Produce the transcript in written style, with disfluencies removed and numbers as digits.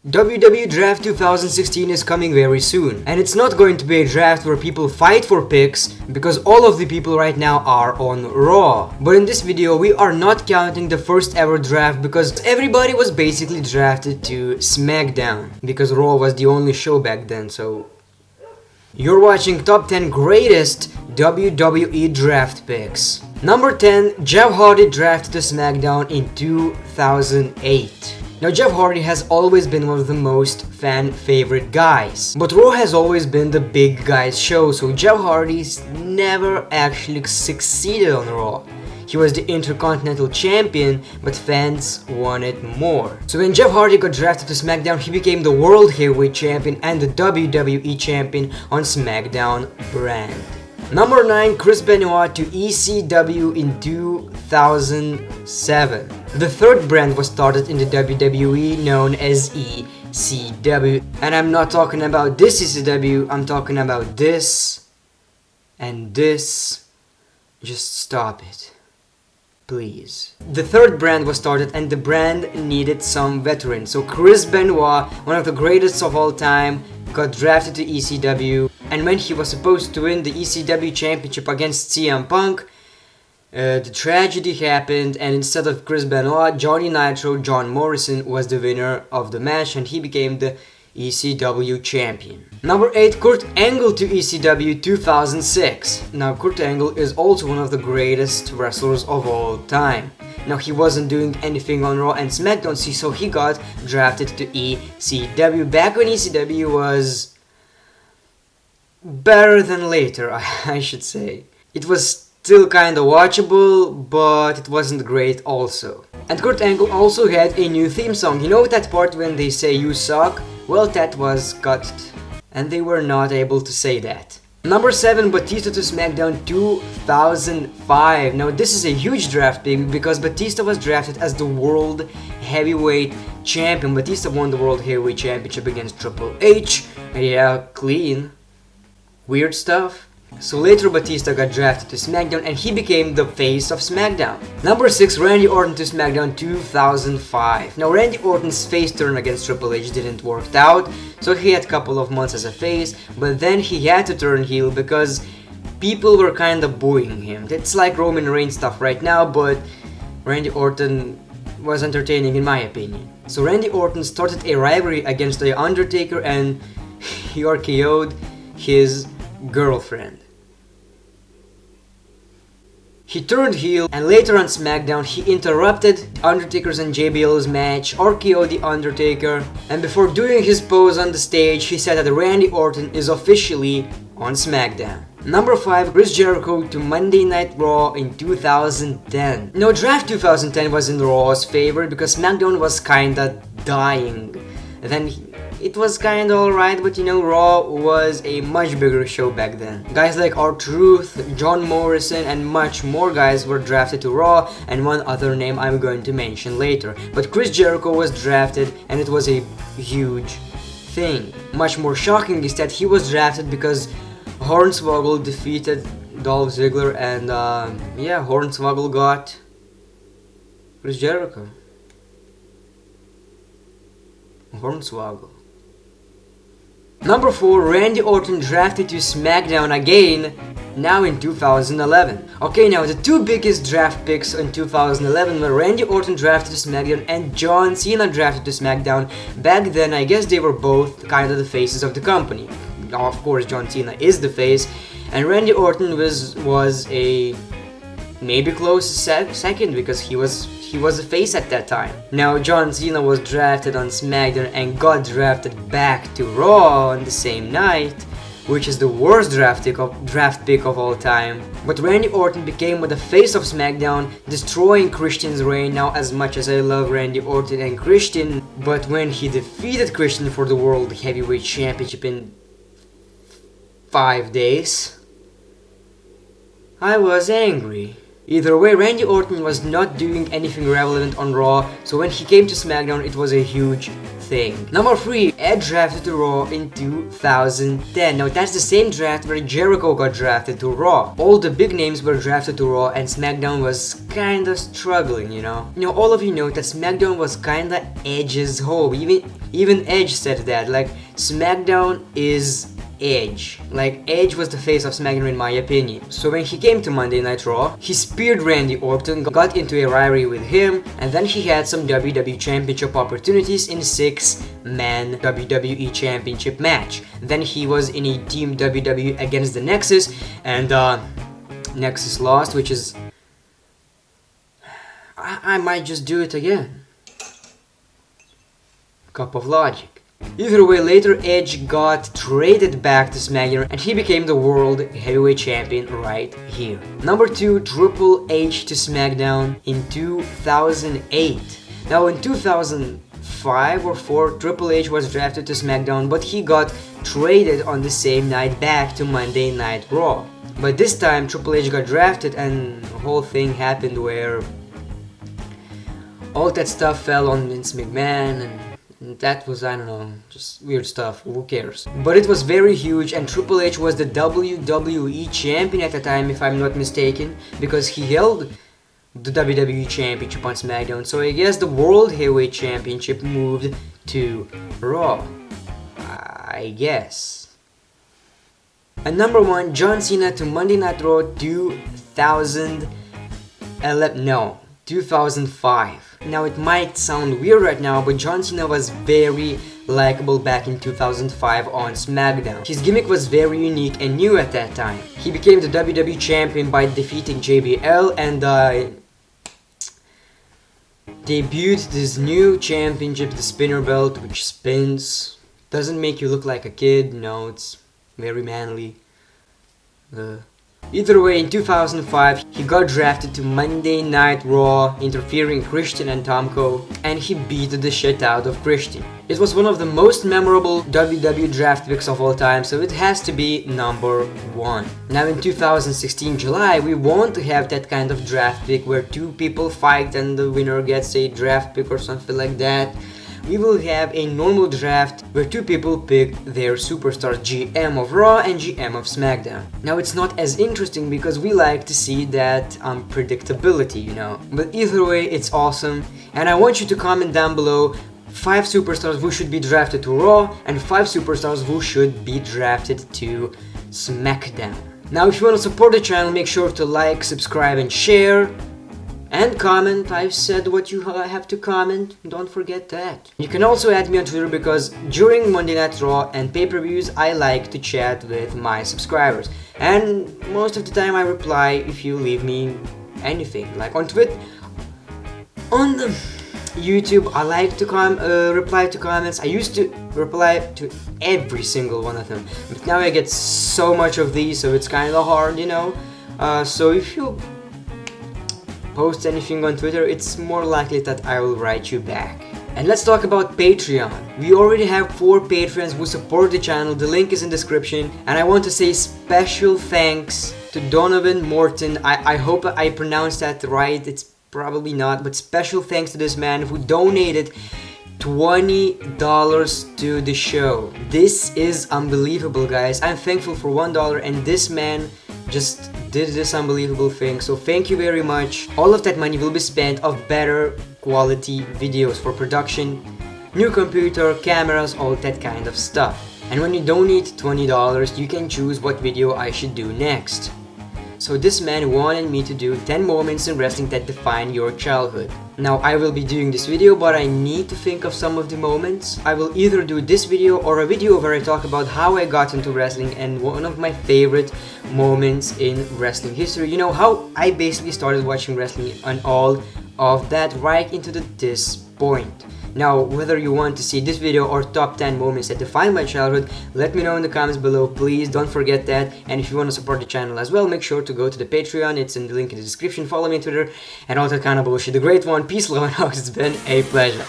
WWE Draft 2016 is coming very soon, and it's not going to be a draft where people fight for picks because all of the people right now are on Raw. But in this video we are not counting the first ever draft because everybody was basically drafted to Smackdown because Raw was the only show back then. So you're watching top 10 greatest WWE draft picks. Number 10, Jeff Hardy drafted to Smackdown in 2008. Now, Jeff Hardy has always been one of the most fan-favorite guys, but Raw has always been the big guys show, so Jeff Hardy's never actually succeeded on Raw. He was the Intercontinental Champion, but fans wanted more. So when Jeff Hardy got drafted to SmackDown, he became the World Heavyweight Champion and the WWE Champion on SmackDown brand. Number 9, Chris Benoit to ECW in 2007. The third brand was started in the WWE known as ECW. And I'm not talking about this ECW, I'm talking about this and this. Just stop it, please. The third brand was started and the brand needed some veterans. So Chris Benoit, one of the greatest of all time, got drafted to ECW, and when he was supposed to win the ECW championship against CM Punk, the tragedy happened, and instead of Chris Benoit, Johnny Nitro, John Morrison was the winner of the match and he became the ECW champion. Number 8, Kurt Angle to ECW 2006. Now Kurt Angle is also one of the greatest wrestlers of all time. Now he wasn't doing anything on Raw and SmackDown, so he got drafted to ECW back when ECW was better than later, I should say. It was still kinda watchable, but it wasn't great also. And Kurt Angle also had a new theme song. You know that part when they say "you suck"? Well, that was cut, and they were not able to say that. Number 7, Batista to SmackDown 2005. Now this is a huge draft pick because Batista was drafted as the World Heavyweight Champion. Batista won the World Heavyweight Championship against Triple H. Yeah, clean. Weird stuff. So later Batista got drafted to SmackDown and he became the face of SmackDown. Number 6, Randy Orton to SmackDown 2005. Now Randy Orton's face turn against Triple H didn't work out, so he had a couple of months as a face, but then he had to turn heel because people were kinda booing him. It's like Roman Reigns stuff right now, but Randy Orton was entertaining in my opinion. So Randy Orton started a rivalry against The Undertaker and he RKO'd his girlfriend. He turned heel, and later on SmackDown he interrupted Undertaker's and JBL's match, RKO'd The Undertaker, and before doing his pose on the stage he said that Randy Orton is officially on SmackDown. Number 5, Chris Jericho to Monday Night Raw in 2010. Now Draft 2010 was in Raw's favor because SmackDown was kinda dying. And then it was kinda alright, but you know, Raw was a much bigger show back then. Guys like R-Truth, John Morrison, and much more guys were drafted to Raw, and one other name I'm going to mention later. But Chris Jericho was drafted, and it was a huge thing. Much more shocking is that he was drafted because Hornswoggle defeated Dolph Ziggler, and yeah, Hornswoggle got Chris Jericho. Hornswoggle. Number 4, Randy Orton drafted to SmackDown again, now in 2011. Okay, now the two biggest draft picks in 2011 were Randy Orton drafted to SmackDown and John Cena drafted to SmackDown. Back then, I guess they were both kind of the faces of the company. Now, of course, John Cena is the face, and Randy Orton was a maybe close second because he was a face at that time. Now John Cena was drafted on SmackDown and got drafted back to Raw on the same night, which is the worst draft pick of all time. But Randy Orton became the face of SmackDown, destroying Christian's reign. Now, as much as I love Randy Orton and Christian, but when he defeated Christian for the World Heavyweight Championship in 5 days, I was angry. Either way, Randy Orton was not doing anything relevant on Raw, so when he came to SmackDown it was a huge thing. Number 3, Edge drafted to Raw in 2010. Now that's the same draft where Jericho got drafted to Raw. All the big names were drafted to Raw and SmackDown was kinda struggling, you know. All of you know that SmackDown was kinda Edge's home. Even Edge said that, like, SmackDown is Edge. Like, Edge was the face of SmackDown in my opinion. So when he came to Monday Night Raw, he speared Randy Orton, got into a rivalry with him, and then he had some WWE Championship opportunities in a 6-man WWE Championship match. Then he was in a Team WWE against the Nexus, and Nexus lost, which is... I might just do it again. Cup of logic. Either way, later Edge got traded back to SmackDown and he became the World Heavyweight Champion right here. Number 2, Triple H to SmackDown in 2008. Now in 2005 or 4, Triple H was drafted to SmackDown, but he got traded on the same night back to Monday Night Raw. But this time Triple H got drafted and the whole thing happened where all that stuff fell on Vince McMahon, and that was, I don't know, just weird stuff, who cares. But it was very huge, and Triple H was the WWE Champion at the time, if I'm not mistaken, because he held the WWE Championship on SmackDown, so I guess the World Heavyweight Championship moved to Raw, I guess. And number 1, John Cena to Monday Night Raw 2005. Now it might sound weird right now, but John Cena was very likable back in 2005 on SmackDown. His gimmick was very unique and new at that time. He became the WWE Champion by defeating JBL and debuted this new championship, the spinner belt, which spins. Doesn't make you look like a kid, no, it's very manly. Either way, in 2005, he got drafted to Monday Night Raw, interfering Christian and Tomko, and he beat the shit out of Christian. It was one of the most memorable WWE Draft picks of all time, so it has to be number 1. Now in 2016 July, we want to have that kind of draft pick where 2 people fight and the winner gets a draft pick or something like that. We will have a normal draft where 2 people pick their superstars, GM of Raw and GM of SmackDown. Now it's not as interesting because we like to see that unpredictability, you know. But either way, it's awesome, and I want you to comment down below 5 superstars who should be drafted to Raw and 5 superstars who should be drafted to SmackDown. Now if you want to support the channel, make sure to like, subscribe and share. And comment. I've said what you have to comment, don't forget that. You can also add me on Twitter because during Monday Night Raw and pay-per-views I like to chat with my subscribers. And most of the time I reply if you leave me anything. Like on Twitter, on the YouTube I like to reply to comments. I used to reply to every single one of them. But now I get so much of these, so it's kinda hard, you know. So if you post anything on Twitter, it's more likely that I will write you back. And let's talk about Patreon. We already have 4 patrons who support the channel, the link is in the description, and I want to say special thanks to Donovan Morton. I hope I pronounced that right, it's probably not, but special thanks to this man who donated $20 to the show. This is unbelievable, guys. I'm thankful for $1 and this man just did this unbelievable thing, so thank you very much. All of that money will be spent on better quality videos for production, new computer, cameras, all that kind of stuff. And when you donate $20, you can choose what video I should do next. So this man wanted me to do 10 moments in wrestling that define your childhood. Now I will be doing this video, but I need to think of some of the moments. I will either do this video or a video where I talk about how I got into wrestling and one of my favorite moments in wrestling history. You know, how I basically started watching wrestling and all of that right into this point. Now, whether you want to see this video or top 10 moments that define my childhood, let me know in the comments below, please, don't forget that. And if you want to support the channel as well, make sure to go to the Patreon, it's in the link in the description, follow me on Twitter, and all that kind of bullshit. The great one, peace, love, and hugs, it's been a pleasure.